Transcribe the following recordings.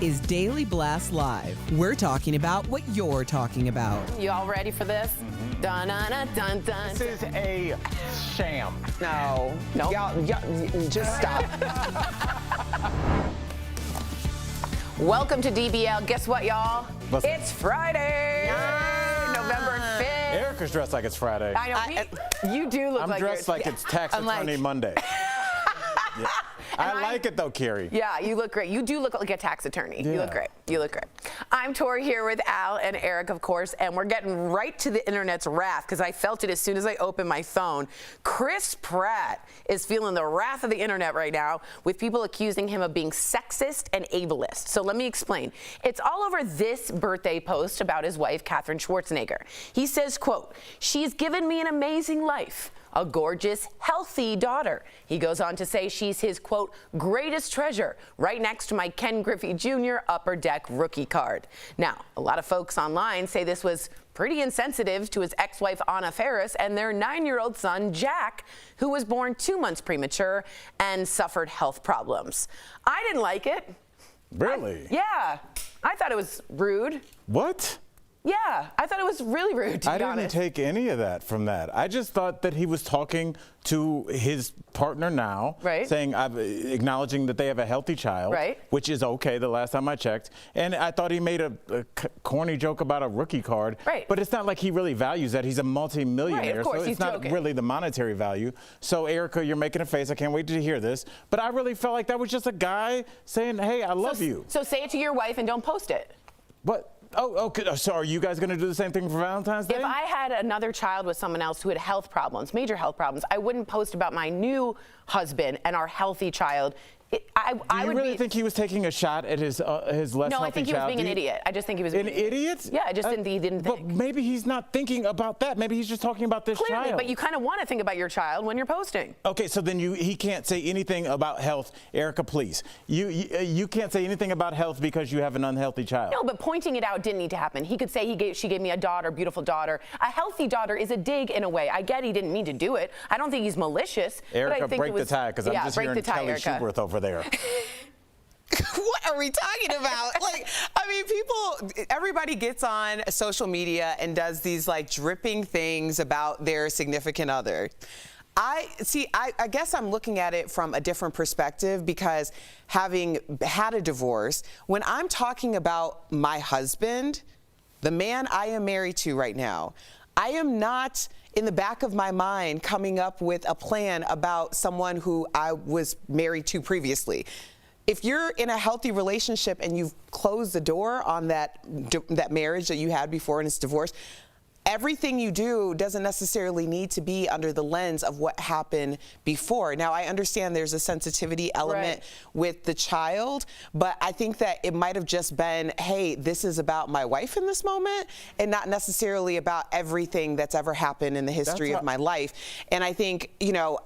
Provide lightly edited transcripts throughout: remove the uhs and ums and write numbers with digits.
is Daily Blast Live. We're talking about what you're talking about. You all ready for this? Dun dun dun dun dun. This is a sham. No. Nope. Y'all, just stop. Welcome to DBL. Guess what, y'all? What's It's Friday, November 5th. Erica's dressed like it's Friday. I know. You do look I'm like dressed like it's tax attorney Monday. Yeah. I like it though, Carrie. Yeah, you look great. You do look like a tax attorney. Yeah. You look great. You look great. I'm Tori here with Al and Eric, of course, and we're getting right to the internet's wrath because I felt it as soon as I opened my phone. Chris Pratt is feeling the wrath of the internet right now with people accusing him of being sexist and ableist. So let me explain. It's all over this birthday post about his wife, Katherine Schwarzenegger. He says, quote, "She's given me an amazing life. A gorgeous, healthy daughter." He goes on to say she's his, quote, "greatest treasure," right next to my Ken Griffey Jr. Upper Deck rookie card. Now, a lot of folks online say this was pretty insensitive to his ex-wife Anna Faris and their 9-year-old son, Jack, who was born 2 months premature and suffered health problems. I didn't like it. Really? Yeah, I thought it was rude. What? Yeah, I thought it was really rude, to be I didn't honest. take any of that from that. I just thought that he was talking to his partner now, Right. saying, acknowledging that they have a healthy child, Right. which is okay the last time I checked. And I thought he made a corny joke about a rookie card. Right. But it's not like he really values that. He's a multi-millionaire, Right, of course, so he's it's not joking. really the monetary value. So, Erica, you're making a face. I can't wait to hear this. But I really felt like that was just a guy saying, hey, I love you. So say it to your wife and don't post it. What? Oh, okay. So are you guys going to do the same thing for Valentine's Day? If I had another child with someone else who had health problems, major health problems, I wouldn't post about my new husband and our healthy child. I Do you really think he was taking a shot at his less healthy child? No, I think he was being an idiot. I just think he was an idiot. Yeah, I just didn't. He didn't think. But maybe he's not thinking about that. Maybe he's just talking about this Clearly, child. but you kind of want to think about your child when you're posting. Okay, so then he can't say anything about health, Erica. Please, you can't say anything about health because you have an unhealthy child. No, but pointing it out didn't need to happen. He could say she gave me a daughter, beautiful daughter. A healthy daughter is a dig in a way. I get he didn't mean to do it. I don't think he's malicious. Erica, but I think break it was, the tie because I'm just break hearing the tie, Kelly Erica. Schubert over there. What are we talking about? Like, I mean, everybody gets on social media and does these like dripping things about their significant other. I guess I'm looking at it from a different perspective because having had a divorce, when I'm talking about my husband, the man I am married to right now, I am not in the back of my mind coming up with a plan about someone who I was married to previously. If you're in a healthy relationship and you've closed the door on that marriage that you had before and it's divorce, everything you do doesn't necessarily need to be under the lens of what happened before. Now, I understand there's a sensitivity element with the child, but I think that it might have just been, hey, this is about my wife in this moment and not necessarily about everything that's ever happened in the history of my life. And I think, you know,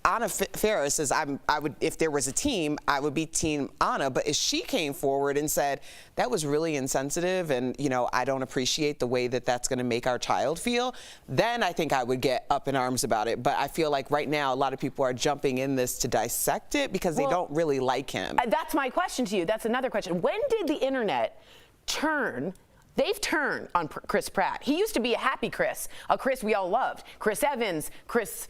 Anna Faris says I would, if there was a team, I would be Team Anna. But if she came forward and said that was really insensitive, and you know I don't appreciate the way that that's going to make our child feel, then I think I would get up in arms about it. But I feel like right now a lot of people are jumping in this to dissect it because they don't really like him. That's my question to you. That's another question. When did the internet turn? They've turned on Chris Pratt. He used to be a happy Chris, a Chris we all loved. Chris Evans, Chris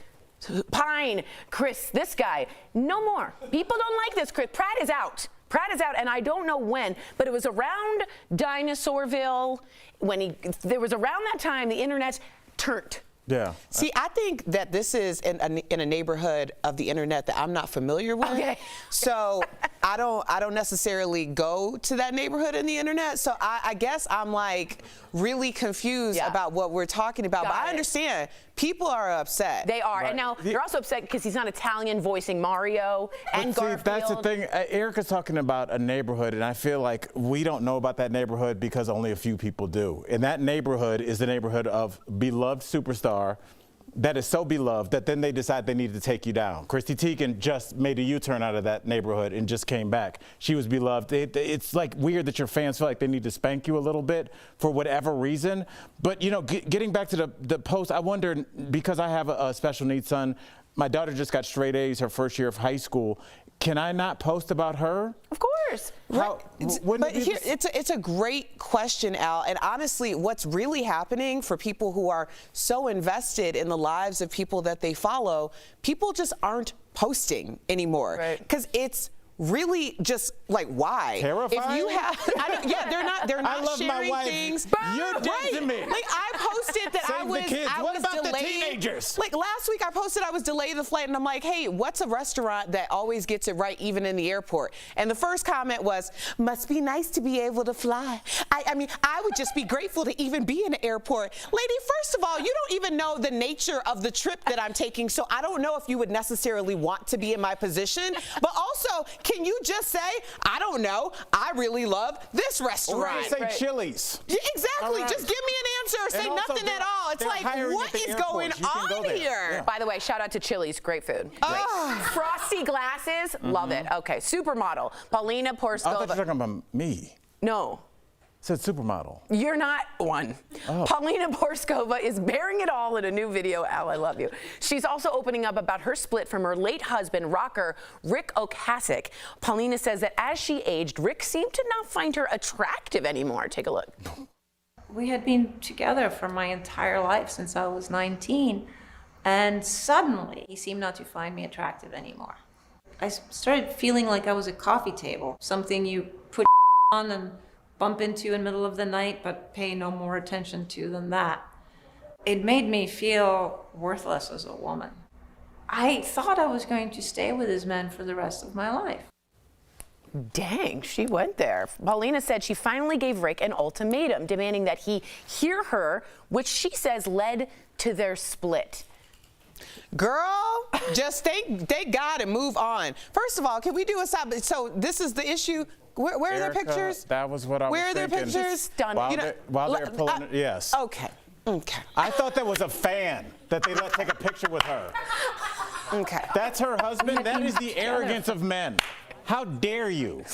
Pine, Chris, this guy. No more. People don't like this Chris. Pratt is out. Pratt is out, and I don't know when, but it was around Dinosaurville when there was around that time the internet turned. Yeah. See, I think that this is in a neighborhood of the internet that I'm not familiar with. Okay. So I don't necessarily go to that neighborhood in the internet. So I guess I'm like really confused about what we're talking about. But I understand people are upset. They are, and now they're also upset because he's not Italian voicing Mario and Garfield. See, that's the thing. Erica's talking about a neighborhood, and I feel like we don't know about that neighborhood because only a few people do. And that neighborhood is the neighborhood of beloved superstar that is so beloved that then they decide they need to take you down. Chrissy Teigen just made a U-turn out of that neighborhood and just came back. She was beloved. It's like weird that your fans feel like they need to spank you a little bit for whatever reason. But, you know, getting back to the post, I wonder, because I have a special needs son, my daughter just got straight A's her first year of high school. Can I not post about her? Of course. course. It's a great question, Al. And honestly, what's really happening for people who are so invested in the lives of people that they follow, people just aren't posting anymore. Because it's really just like, why? Terrifying? If you have, they're not I love sharing my wife. things. You're dead to me. Like, I posted that Save the kids. What about delayed. the teenagers? Like last week I posted I was delayed the flight, and I'm like, hey, what's a restaurant that always gets it right even in the airport? And the first comment was, must be nice to be able to fly. I mean, I would just be grateful to even be in the airport. Lady, first of all, you don't even know the nature of the trip that I'm taking, so I don't know if you would necessarily want to be in my position. But also, can you just say, I don't know, I really love this restaurant? Or say Chili's. Yeah, exactly. Right. Just give me an answer or say nothing at all. It's like, what is going on here? Yeah. By the way, shout out to Chili's. Great food. Frosty glasses. Love it. Okay. Supermodel. Paulina I thought you were Porizkova. talking about me. No. Said supermodel. You're not one. Oh. Paulina Porizkova is bearing it all in a new video. Al, I love you. She's also opening up about her split from her late husband, rocker Rick Ocasek. Paulina says that as she aged, Rick seemed to not find her attractive anymore. Take a look. We had been together for my entire life since I was 19, and suddenly he seemed not to find me attractive anymore. I started feeling like I was a coffee table, something you put on and bump into in the middle of the night but pay no more attention to than that. It made me feel worthless as a woman. I thought I was going to stay with this man for the rest of my life. Dang, she went there. Paulina said she finally gave Rick an ultimatum, demanding that he hear her, which she says led to their split. Girl, just thank God and move on. First of all, can we do a stop? So this is the issue. Where are their pictures? That was what I was thinking. Where are their pictures? Stunning. While they're pulling it, yes. Okay. I thought that was a fan that they let take a picture with her. Okay. That's her husband? That is the arrogance of men. How dare you?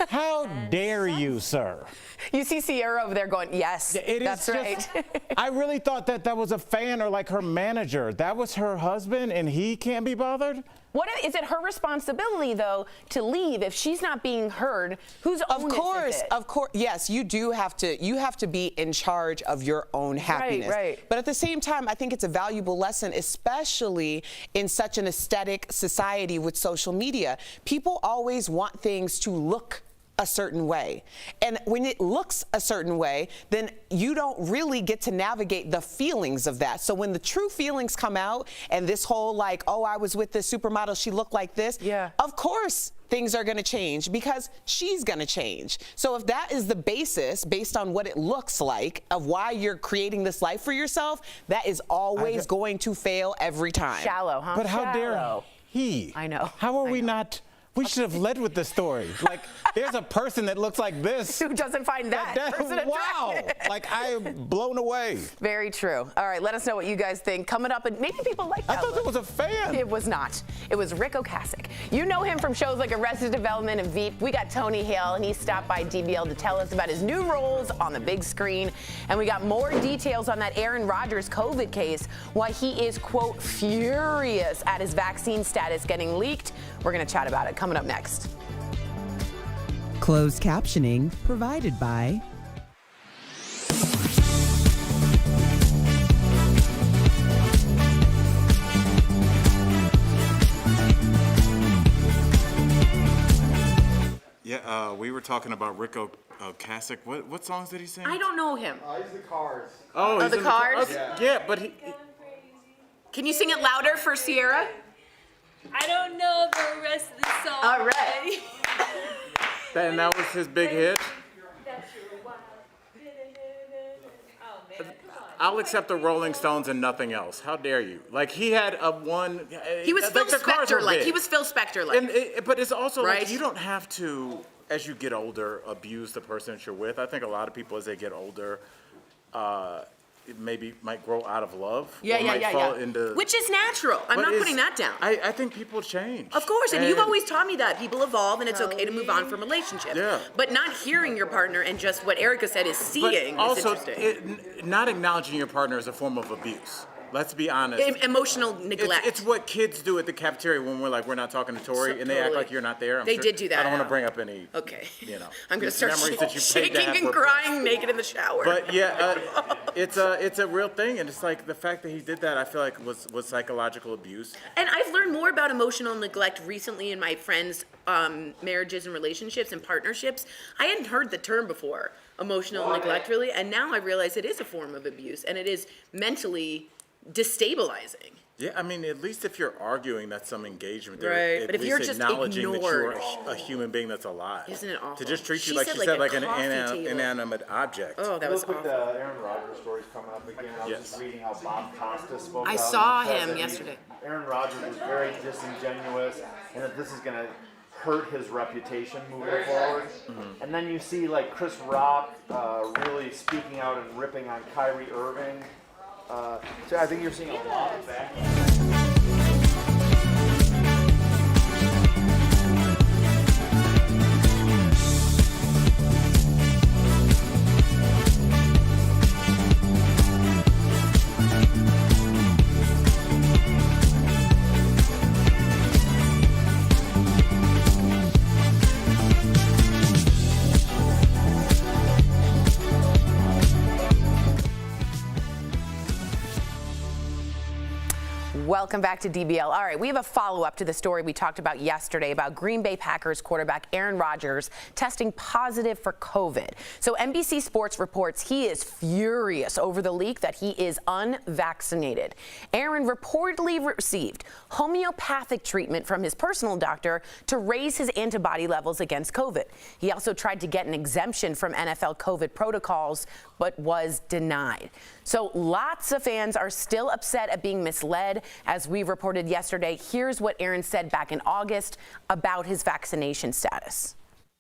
How dare you, sir? You see Sierra over there going, yes, that's right. I really thought that was a fan or like her manager. That was her husband and he can't be bothered? What is it her responsibility, though, to leave if she's not being heard? Whose onus is it? Of course, yes, you do have to. You have to be in charge of your own happiness. Right. But at the same time, I think it's a valuable lesson, especially in such an aesthetic society with social media. People always want things to look a certain way. And when it looks a certain way, then you don't really get to navigate the feelings of that. So when the true feelings come out and this whole like, oh, I was with this supermodel, she looked like this. Yeah. Of course things are going to change because she's going to change. So if that is the basis based on what it looks like of why you're creating this life for yourself, that is always going to fail every time. Shallow, huh? But how dare he? I know. How are we not? We should have led with the story. Like, there's a person that looks like this. Who doesn't find that person attractive? Wow. Like, I'm blown away. Very true. All right, let us know what you guys think. Coming up, and maybe people like that. I thought that was a fan. It was not. It was Rick Ocasek. You know him from shows like Arrested Development and Veep. We got Tony Hale, and he stopped by DBL to tell us about his new roles on the big screen. And we got more details on that Aaron Rodgers COVID case, why he is, quote, furious at his vaccine status getting leaked. We're going to chat about it coming up next. Closed captioning provided by Yeah, we were talking about Rick Ocasek. What songs did he sing? I don't know him. He's the Cars. Oh, he's the in Cars? Yeah, but he. Can you sing it louder for Sierra? I don't know the rest of the song. All right. And that was his big hit. I'll accept the Rolling Stones and nothing else. How dare you? Like, he had a one. He was Phil the Cars were Spector-like. big. He was Phil Spector-like. But it's also Right? like you don't have to, as you get older, abuse the person that you're with. I think a lot of people, as they get older, maybe might grow out of love. or might fall into. Which is natural. I'm But not it's- putting that down. I think people change. Of course, and you've always taught me that. People evolve and it's okay to move on from relationships. Yeah. But not hearing your partner and just what Erica said is seeing But also, is interesting. not acknowledging your partner is a form of abuse. Let's be honest. Emotional neglect. It's what kids do at the cafeteria when we're not talking to Tori, and they act like you're not there. They did do that. I don't want to bring up any. Okay. I'm going to start memories that you shaking and crying naked in the shower. But yeah, it's a real thing, and it's like the fact that he did that, I feel like was psychological abuse. And I've learned more about emotional neglect recently in my friends' marriages and relationships and partnerships. I hadn't heard the term before, emotional neglect, really, and now I realize it is a form of abuse, and it is mentally destabilizing. Yeah, I mean, at least if you're arguing, that's some engagement. Right, at but if least you're just acknowledging ignored, that you're a human being that's alive. Isn't it awful? To just treat you She like said you like said, a like an coffee table. inanimate object. Oh, that was awful. The Aaron Rodgers story's coming up again. I was just reading how Bob Costa spoke. I out saw and said him that yesterday. Aaron Rodgers was very disingenuous, and that this is going to hurt his reputation moving forward. Mm-hmm. And then you see like Chris Rock really speaking out and ripping on Kyrie Irving. So I think you're seeing a lot of backlash. Welcome back to DBL. All right, we have a follow-up to the story we talked about yesterday about Green Bay Packers quarterback Aaron Rodgers testing positive for COVID. So NBC Sports reports he is furious over the leak that he is unvaccinated. Aaron reportedly received homeopathic treatment from his personal doctor to raise his antibody levels against COVID. He also tried to get an exemption from NFL COVID protocols, but was denied. So lots of fans are still upset at being misled. As we reported yesterday, here's what Aaron said back in August about his vaccination status.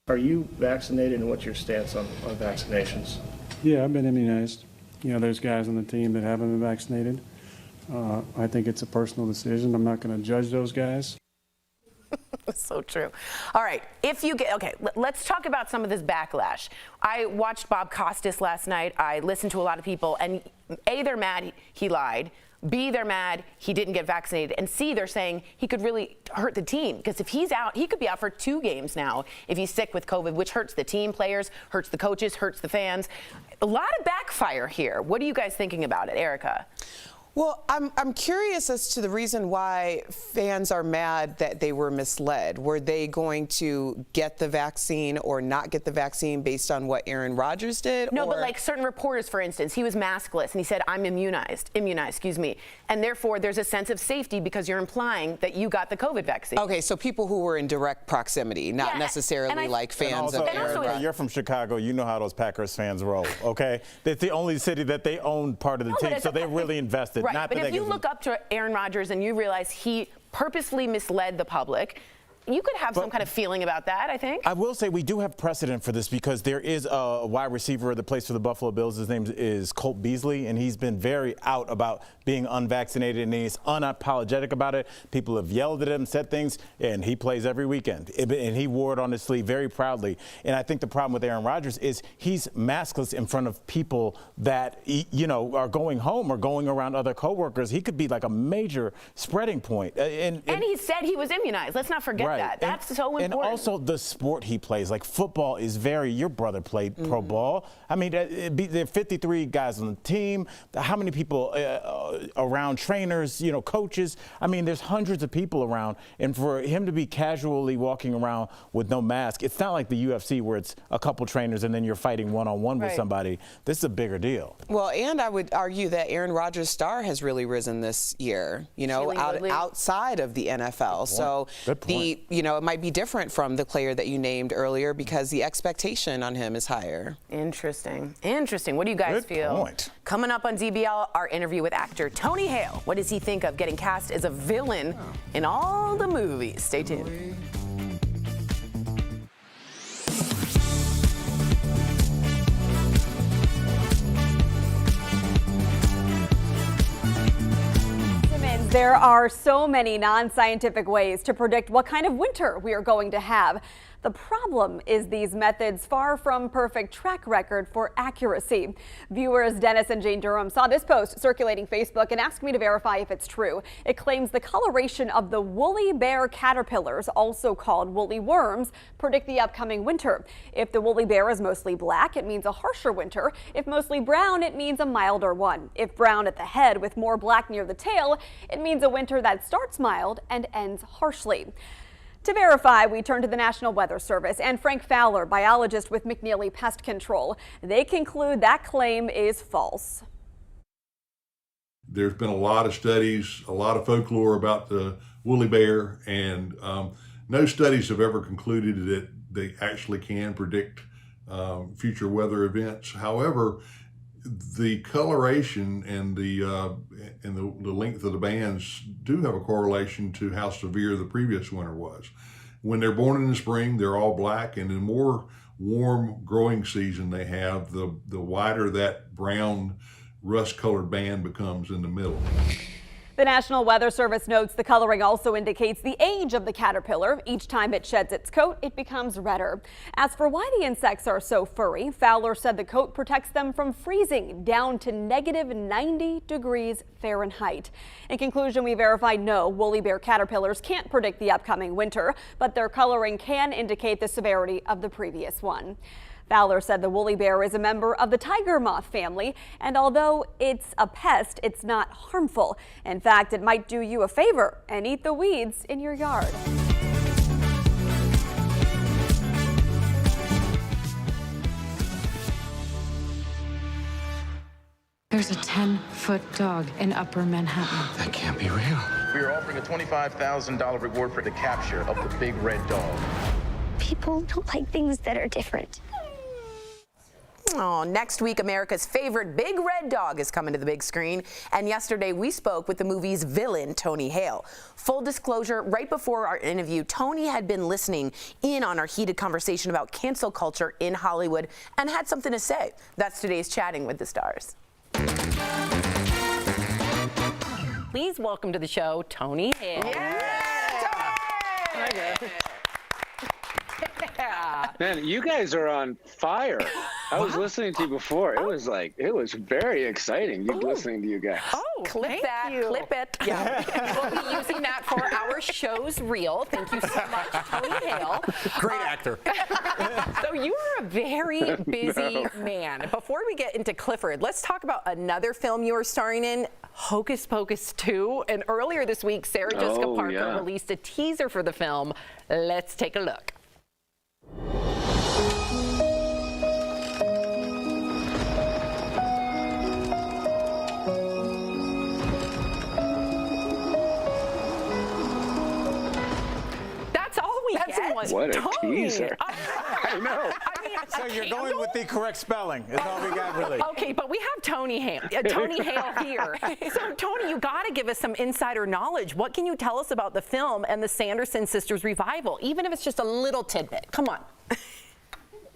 Are you vaccinated, and what's your stance on vaccinations? Yeah, I've been immunized. You know, there's guys on the team that haven't been vaccinated. I think it's a personal decision. I'm not going to judge those guys. So true. All right. Let's talk about some of this backlash. I watched Bob Costas last night. I listened to a lot of people, and A, they're mad he lied. B, they're mad he didn't get vaccinated. And C, they're saying he could really hurt the team, because if he's out, he could be out for 2 games now if he's sick with COVID, which hurts the team players, hurts the coaches, hurts the fans. A lot of backfire here. What are you guys thinking about it, Erica? Well, I'm curious as to the reason why fans are mad that they were misled. Were they going to get the vaccine or not get the vaccine based on what Aaron Rodgers did? No, but like certain reporters, for instance, he was maskless and he said, I'm immunized, and therefore there's a sense of safety because you're implying that you got the COVID vaccine. Okay, so people who were in direct proximity, not necessarily like fans of Aaron Rodgers. You're from Chicago. You know how those Packers fans roll, okay? It's the only city that they own part of the team, so they're really invested. Right, not but if you look up to Aaron Rodgers and you realize he purposely misled the public, you could have some kind of feeling about that, I think. I will say we do have precedent for this, because there is a wide receiver that plays for the Buffalo Bills. His name is Colt Beasley, and he's been very out about being unvaccinated, and he's unapologetic about it. People have yelled at him, said things, and he plays every weekend. And he wore it on his sleeve very proudly. And I think the problem with Aaron Rodgers is he's maskless in front of people that, you know, are going home or going around other coworkers. He could be like a major spreading point. And he said he was immunized. Let's not forget that. That's so important. And also the sport he plays, like football is your brother played pro ball. I mean, there are 53 guys on the team. How many people around, trainers, you know, coaches? I mean, there's hundreds of people around. And for him to be casually walking around with no mask, it's not like the UFC where it's a couple trainers and then you're fighting one-on-one with somebody. This is a bigger deal. Well, and I would argue that Aaron Rodgers' star has really risen this year, you know, outside of the NFL. So it might be different from the player that you named earlier because the expectation on him is higher. Interesting. What do you guys feel? Coming up on DBL, our interview with actor Tony Hale. What does he think of getting cast as a villain in all the movies? Stay tuned. There are so many non-scientific ways to predict what kind of winter we are going to have. The problem is these methods far from perfect track record for accuracy. Viewers Dennis and Jane Durham saw this post circulating Facebook and asked me to verify if it's true. It claims the coloration of the woolly bear caterpillars, also called woolly worms, predict the upcoming winter. If the woolly bear is mostly black, it means a harsher winter. If mostly brown, it means a milder one. If brown at the head with more black near the tail, it means a winter that starts mild and ends harshly. To verify, we turn to the National Weather Service and Frank Fowler, biologist with McNeely Pest Control. They conclude that claim is false. There's been a lot of studies, a lot of folklore about the woolly bear, and no studies have ever concluded that they actually can predict future weather events. However, the coloration and the length of the bands do have a correlation to how severe the previous winter was. When they're born in the spring, they're all black, and the more warm growing season they have, the wider that brown rust-colored band becomes in the middle. The National Weather Service notes the coloring also indicates the age of the caterpillar. Each time it sheds its coat, it becomes redder. As for why the insects are so furry, Fowler said the coat protects them from freezing down to -90 degrees Fahrenheit. In conclusion, we verified no, woolly bear caterpillars can't predict the upcoming winter, but their coloring can indicate the severity of the previous one. Fowler said the woolly bear is a member of the tiger moth family, and although it's a pest, it's not harmful. In fact, it might do you a favor and eat the weeds in your yard. There's a 10-foot dog in Upper Manhattan. That can't be real. We are offering a $25,000 reward for the capture of the big red dog. People don't like things that are different. Oh, next week, America's favorite big red dog is coming to the big screen. And yesterday, we spoke with the movie's villain, Tony Hale. Full disclosure, right before our interview, Tony had been listening in on our heated conversation about cancel culture in Hollywood and had something to say. That's today's Chatting with the Stars. Please welcome to the show, Tony Hale. Man, you guys are on fire. I was listening to you before. It was very exciting listening to you guys. Oh, clip that, clip it. Yeah. We'll be using that for our show's reel. Thank you so much, Tony Hale. Great actor. So you are a very busy man. Before we get into Clifford, let's talk about another film you are starring in, Hocus Pocus 2. And earlier this week, Sarah Jessica Parker released a teaser for the film. Let's take a look. That's all we get. What a teaser. I know. So you're going with the correct spelling. Is all we got, really. Okay, but we have Tony Hale here. So, Tony, you got to give us some insider knowledge. What can you tell us about the film and the Sanderson sisters revival, even if it's just a little tidbit? Come on.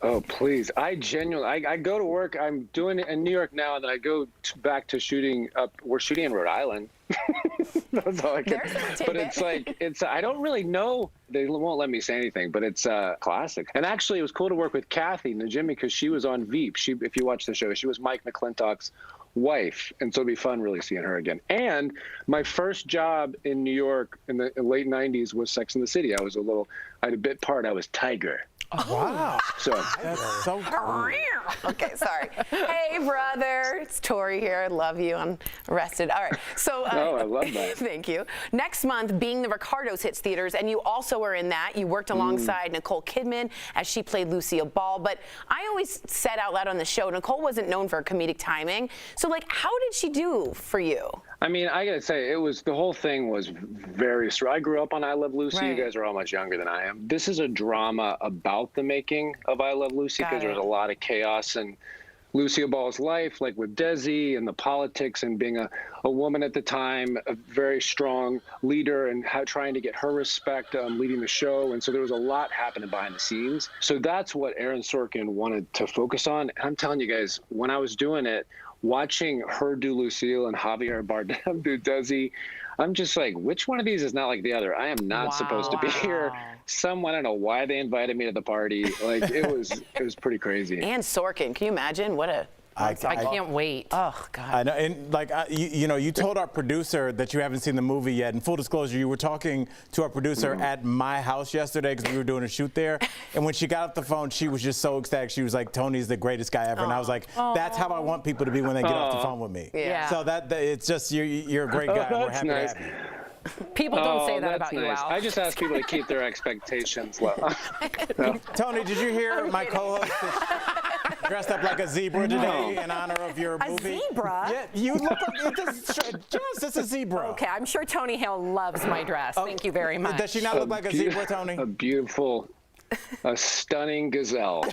Oh, please. I go to work. I'm doing it in New York now, and then I go back to shooting up. We're shooting in Rhode Island. That's all I can. But it's I don't really know. They won't let me say anything, but it's classic. And actually, it was cool to work with Kathy Najimy because she was on Veep. If you watch the show, she was Mike McClintock's wife, and so it'd be fun really seeing her again. And my first job in New York in the late 90s was Sex and the City. I had a bit part. I was Tiger. Oh, wow. So that's so cool. Okay, sorry. Hey, brother. It's Tori here. I love you. I'm arrested. All right. So, I love that. Thank you. Next month, Being the Ricardos hits theaters, and you also are in that. You worked alongside Nicole Kidman as she played Lucille Ball. But I always said out loud on the show, Nicole wasn't known for her comedic timing. So, how did she do for you? I mean, I gotta say, the whole thing was very strong. I grew up on I Love Lucy. Right. You guys are all much younger than I am. This is a drama about the making of I Love Lucy because there's a lot of chaos in Lucille Ball's life, like with Desi and the politics and being a woman at the time, a very strong leader and trying to get her respect leading the show. And so there was a lot happening behind the scenes. So that's what Aaron Sorkin wanted to focus on. And I'm telling you guys, when I was doing it, watching her do Lucille and Javier Bardem do Desi, I'm just like, which one of these is not like the other? I am not supposed to be here. I don't know why they invited me to the party. Like, it was pretty crazy. And Sorkin, can you imagine? What a... I can't wait. Oh, God. I know, and like, you told our producer that you haven't seen the movie yet. And full disclosure, you were talking to our producer at my house yesterday because we were doing a shoot there. And when she got off the phone, she was just so ecstatic. She was like, Tony's the greatest guy ever. And I was like, that's how I want people to be when they get off the phone with me. Yeah. So it's just, you're a great guy. We're happy to have you. People don't say that about nice. you, Al. I just ask people to keep their expectations low. Tony, did you hear my co-host dressed up like a zebra today in honor of your movie? A zebra? Yeah, you look like yes, it's a zebra. Okay, I'm sure Tony Hale loves my dress. Thank you very much. Does she not look like a zebra, Tony? A stunning gazelle.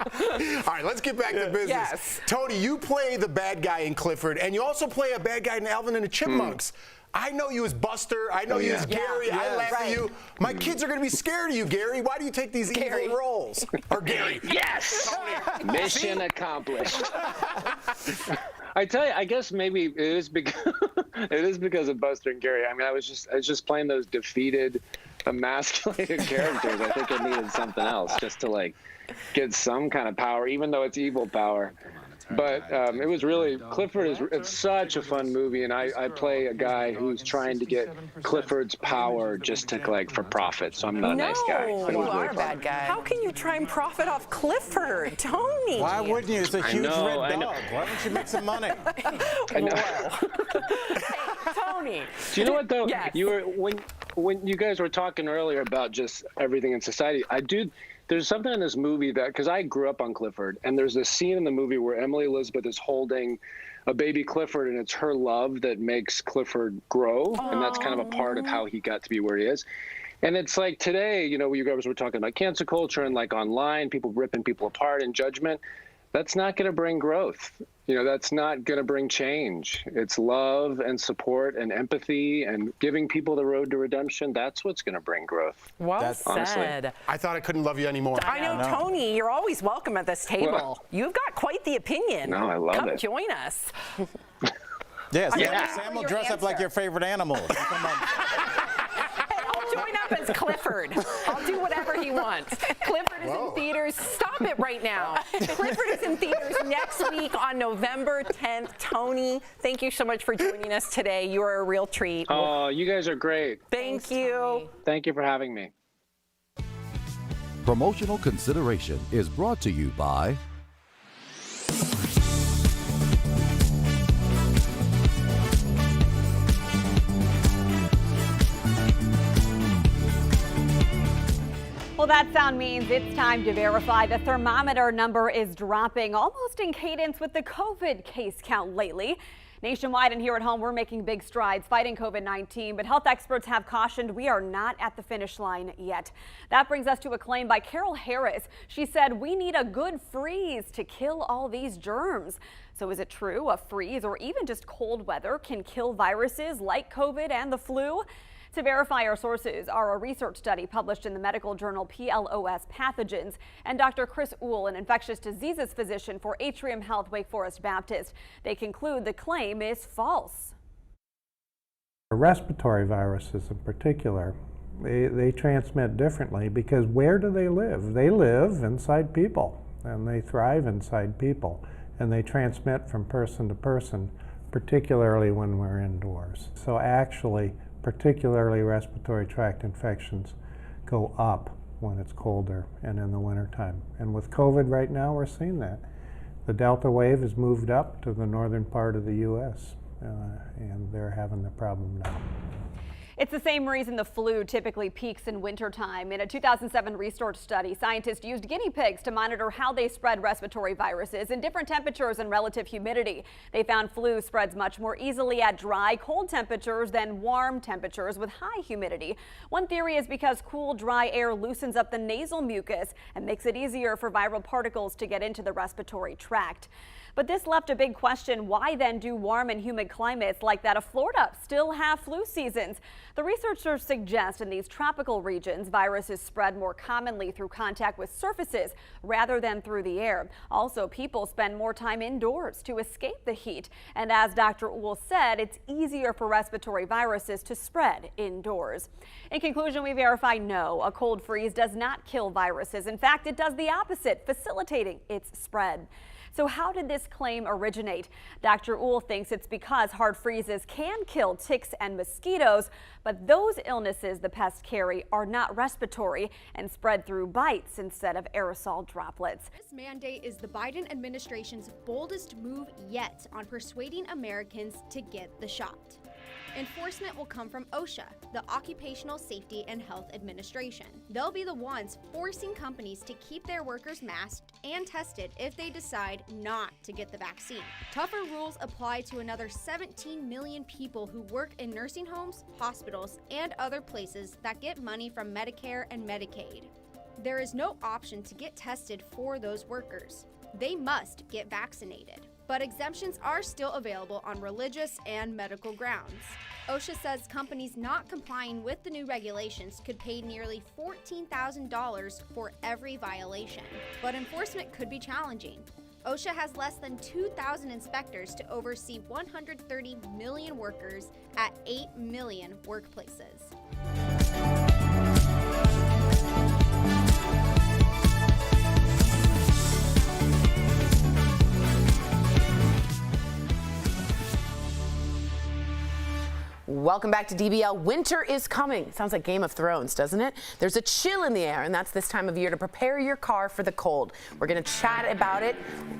All right, let's get back to business. Yes. Tony, you play the bad guy in Clifford, and you also play a bad guy in Alvin and the Chipmunks. I know you as Buster. I know you as Gary. I laugh at you. My kids are going to be scared of you, Gary. Why do you take these evil roles? Or Gary. Yes! Mission accomplished. I tell you, I guess maybe it is because of Buster and Gary. I mean, I was just playing those defeated, emasculated characters. I think I needed something else just to like get some kind of power, even though it's evil power. But it was really, Clifford it's such a fun movie, and I play a guy who's trying to get Clifford's power just to like for profit. So I'm not a nice guy. But it was really a bad guy. How can you try and profit off Clifford, Tony? Why wouldn't you? It's a huge red dog. know. Why don't you make some money? I know. Hey, Tony. Do you know what though? Yes. You were when you guys were talking earlier about just everything in society. There's something in this movie that, because I grew up on Clifford, and there's this scene in the movie where Emily Elizabeth is holding a baby Clifford, and it's her love that makes Clifford grow, and that's kind of a part of how he got to be where he is. And it's like today, you know, you guys were talking about cancel culture and like online, people ripping people apart in judgment. That's not going to bring growth. You know, that's not going to bring change. It's love and support and empathy and giving people the road to redemption. That's what's going to bring growth. Well said. I thought I couldn't love you anymore. I know, Tony, you're always welcome at this table. Well, You've got quite the opinion. No, I love Come it. join us. Yes, Yeah. Sam will dress up like your favorite animal. I'll join up as Clifford. I'll do whatever he wants. Clifford is in theaters. Stop it right now. Clifford is in theaters next week on November 10th. Tony, thank you so much for joining us today. You are a real treat. Oh, you guys are great. Thank you. Thank you for having me. Promotional consideration is brought to you by Well, that sound means it's time to verify the thermometer number is dropping, almost in cadence with the COVID case count lately. Nationwide and here at home, we're making big strides fighting COVID-19, but health experts have cautioned we are not at the finish line yet. That brings us to a claim by Carol Harris. She said we need a good freeze to kill all these germs. So is it true a freeze or even just cold weather can kill viruses like COVID and the flu? To verify our sources are a research study published in the medical journal PLOS Pathogens and Dr. Chris Uhl, an infectious diseases physician for Atrium Health Wake Forest Baptist. They conclude the claim is false. Respiratory viruses in particular, they transmit differently because where do they live? They live inside people and they thrive inside people and they transmit from person to person, particularly when we're indoors. So actually, particularly respiratory tract infections go up when it's colder and in the wintertime. And with COVID right now, we're seeing that. The Delta wave has moved up to the northern part of the U.S. And they're having the problem now. It's the same reason the flu typically peaks in wintertime. In a 2007 research study, scientists used guinea pigs to monitor how they spread respiratory viruses in different temperatures and relative humidity. They found flu spreads much more easily at dry, cold temperatures than warm temperatures with high humidity. One theory is because cool, dry air loosens up the nasal mucus and makes it easier for viral particles to get into the respiratory tract. But this left a big question. Why then do warm and humid climates like that of Florida still have flu seasons? The researchers suggest in these tropical regions, viruses spread more commonly through contact with surfaces rather than through the air. Also, people spend more time indoors to escape the heat. And as Dr. Uhl said, it's easier for respiratory viruses to spread indoors. In conclusion, we verify no, a cold freeze does not kill viruses. In fact, it does the opposite, facilitating its spread. So how did this claim originate? Dr. Uhl thinks it's because hard freezes can kill ticks and mosquitoes, but those illnesses the pests carry are not respiratory and spread through bites instead of aerosol droplets. This mandate is the Biden administration's boldest move yet on persuading Americans to get the shot. Enforcement will come from OSHA, the Occupational Safety and Health Administration. They'll be the ones forcing companies to keep their workers masked and tested if they decide not to get the vaccine. Tougher rules apply to another 17 million people who work in nursing homes, hospitals, and other places that get money from Medicare and Medicaid. There is no option to get tested for those workers. They must get vaccinated. But exemptions are still available on religious and medical grounds. OSHA says companies not complying with the new regulations could pay nearly $14,000 for every violation. But enforcement could be challenging. OSHA has less than 2,000 inspectors to oversee 130 million workers at 8 million workplaces. Welcome back to DBL. Winter is coming. Sounds like Game of Thrones, doesn't it? There's a chill in the air, and that's this time of year to prepare your car for the cold. We're going to chat about it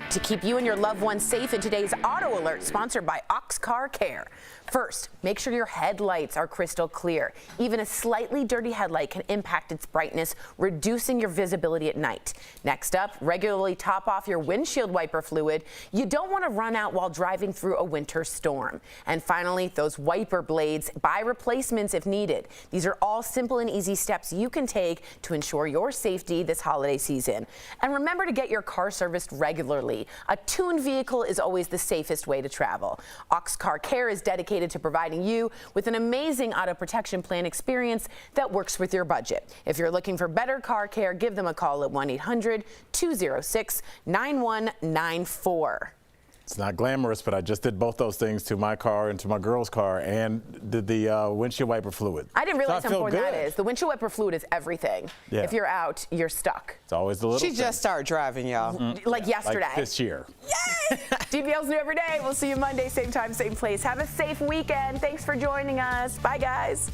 to keep you and your loved ones safe in today's Auto Alert, sponsored by Ox Car Care. First, make sure your headlights are crystal clear. Even a slightly dirty headlight can impact its brightness, reducing your visibility at night. Next up, regularly top off your windshield wiper fluid. You don't want to run out while driving through a winter storm. And finally, those wiper blades, buy replacements if needed. These are all simple and easy steps you can take to ensure your safety this holiday season. And remember to get your car serviced regularly. A tuned vehicle is always the safest way to travel. Ox Car Care is dedicated to providing you with an amazing auto protection plan experience that works with your budget. If you're looking for better car care, give them a call at 1-800-206-9194. It's not glamorous, but I just did both those things to my car and to my girl's car and did the windshield wiper fluid. I didn't realize so how important that is. The windshield wiper fluid is everything. Yeah. If you're out, you're stuck. It's always the little She thing. just started driving, y'all. Like yesterday. Like this year. Yay! DBL's new every day. We'll see you Monday, same time, same place. Have a safe weekend. Thanks for joining us. Bye, guys.